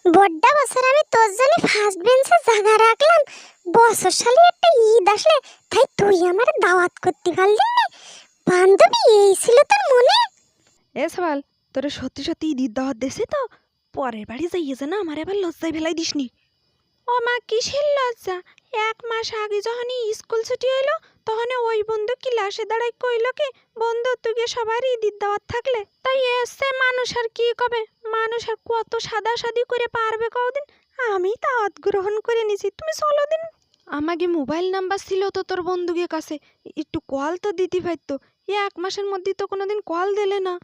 বড্ডা বছর আমি তোর জন্য ফার্স্ট বেঞ্চে জায়গা রাখলাম। বছর সালে একটা ঈদ আসলে তাই তুই আমার দাওয়াত করতে পারলি না। বান্ধবী এই ছিল তোর মনে? এ সওয়াল, তোরে সত্যি সত্যি ঈদের দাওয়াত দেছে তো? পরের বাড়ি যাইয়েছে না আমার এবার লজ্জায় ফেলাই দিসনি। ও মা, কিসের লজ্জা? 1 মাস আগে যখন স্কুল ছুটি হইলো তখন ওই বন্ধু ক্লাসে দাঁড়াই কইল কি, বন্ধু তুই সবার ঈদের দাওয়াত থাকলে তাই এসছে। মানুষ আর কি কবে, মানুষ আর কত সাদা সাদি করে পারবে কদিন। আমি দাওয়াত গ্রহণ করে নিছি, তুমি চলো দিন। আমাকে মোবাইল নাম্বার ছিল তো তোর বন্ধুকে কাছে, একটু কল তো দিতে পারতো। 1 মাসের মধ্যে তো কোনোদিন কল দিলে না।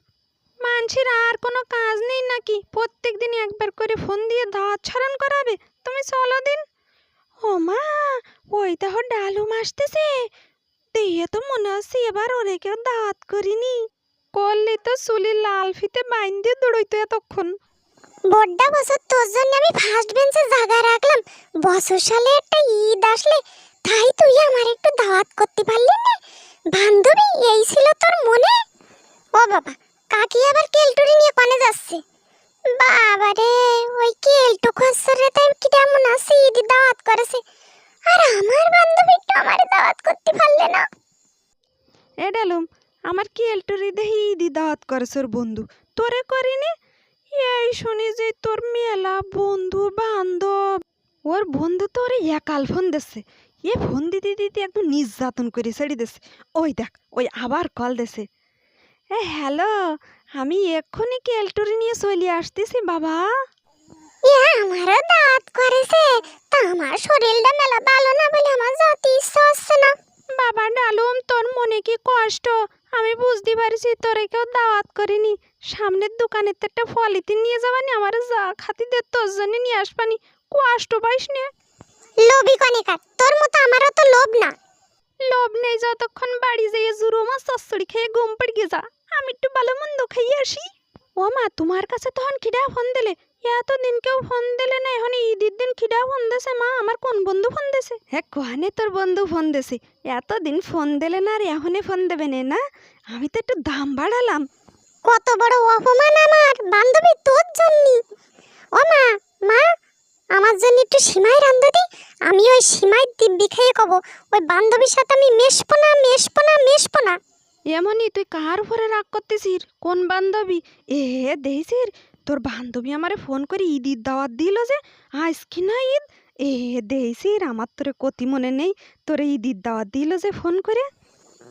মানুষের আর কোনো কাজ নেই নাকি প্রত্যেক দিন একবার করে ফোন দিয়ে দাওয়াত ছাড়ান করাবে? তুমি চলো দিন। ও মা, ওই দেখো ডালুম আসতেছে। দিয়ে তো মনে হচ্ছে এবার ওরে কেউ দাওয়াত করিনি। করলে তো চুলি লাল ফিতে বাইন দিয়ে দৌড়ইতো এতক্ষণ। বড্ডা বছর তোর জন্য আমি ফার্স্ট বেঞ্চে জায়গা রাখলাম। বছর সালে একটা ঈদ আসলে তাই তুই আমার একটু দাওয়াত করতে পারলি না। বান্ধবী এই ছিল তোর মনে? ও বাবা, কাকি আবার কেলটুরি নিয়ে কোনে যাচ্ছে? বাবা রে, ওই কেলটু খসরে তাই কি কেমন আছে ঈদের দাওয়াত করেছে, আর আমার বান্ধবী একটু আমার দাওয়াত করতে পারলে না। এ ডালুম, আমার কি এলটুরি দেহি ঈদি দাওয়াত করেছে ওর বন্ধু, তোরে করিনি? এই শুনি যে তোর মেলা বন্ধু বান্ধব। ওর বন্ধু তো ওরে একাল ফোন দিচ্ছে। এ ফোন দিতে দিতে একদম নির্যাতন করে ছেড়ে দিচ্ছে। ওই দেখ, ওই আবার কল দিছে। এ হ্যালো, আমি এক্ষুনি কেলটুরি নিয়ে চলে আসতেছি বাবা। আমারও দাওয়াত করেছে, তা আমার শরীরটা মেলা ভালো না বলে আমার যেতে ইচ্ছা হচ্ছে না। বাবা ডালুম, তোর মনে কি কষ্ট আমি বুঝতে পারছি। তোরে কেউ দাওয়াত করিনি। সামনের দোকানের তো একটা পলিথিন নিয়ে যাবানি, আমার যা খাতি দে তোর জন্য নিয়ে আসবানি। কষ্ট পাইস নে। লোভী কনিকার, তোর মতো আমারও তো লোভ না। লোভ নেই, যতক্ষণ বাড়ি যেয়ে জুরো মাছ চচ্চড়ি খেয়ে ঘুম পড়ে গিয়ে যা, আমি একটু ভালো মন্দ খাইয়ে আসি। ও মা, তোমার কাছে তখন খিদা ফোন দিলে? এতদিন কেউ ফোন দিলে না, এখন ঈদের দিন খিদা ফোন দিয়েছে। মা, আমার কোন বন্ধু ফোন দিয়েছে? হ্যাঁ, কোহানে তোর বন্ধু ফোন দিয়েছে? এতদিন ফোন দিলে না আর এখনই ফোন দেবে না? আমি তো একটু দাম বাড়ালাম। কত বড় অপমান আমার বান্ধবী তোর জন্য। ও মা, মা, আমার জন্য একটু সিমাই রান্ধা দি। আমি ওই সিমাই দিব্যি খেয়ে কব ওই বান্ধবীর সাথে আমি মেশবো না, মেশবো না, মেশবো না। এমনই তুই কার উপরে রাগ করতেছিস? কোন বান্ধবী? এ দেখছিস, তোর বান্ধবী আমারে ফোন করে ঈদের দাওয়াত দিল যে আজ কি না ঈদ। এ দেখছিস, আমার তোরে কতি মনে নেই, তোরে ঈদের দাওয়াত দিল যে ফোন করে।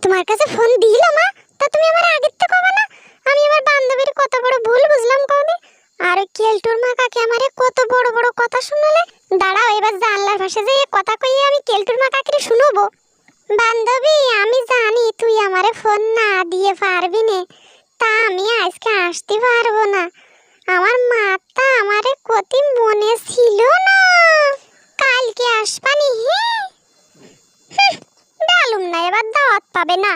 তোমার কাছে ফোন দিল মা? তা তুমি আমার আগের তো কবে না? আমি আমার বান্ধবীর কত বড় ভুল বুঝলাম কবে। আর ওই কেলটুর মা কাকে আমারে কত বড় বড় কথা শোনালে। দাঁড়াও, এবার জানলার পাশে যে কথা কইয়ে আমি কেলটুর মা কাকে শুনবো। বান্ধবী, আমি জানি তুই আমারে ফোন না দিয়ে পারবি না, তা আমি আজকে আসতে পারবো না। আমার মাতা আমারে কতি মনে ছিল না। কালকে আসবানি। হ্যাঁ, ডালুম না, এবার দাওয়াত পাবে না।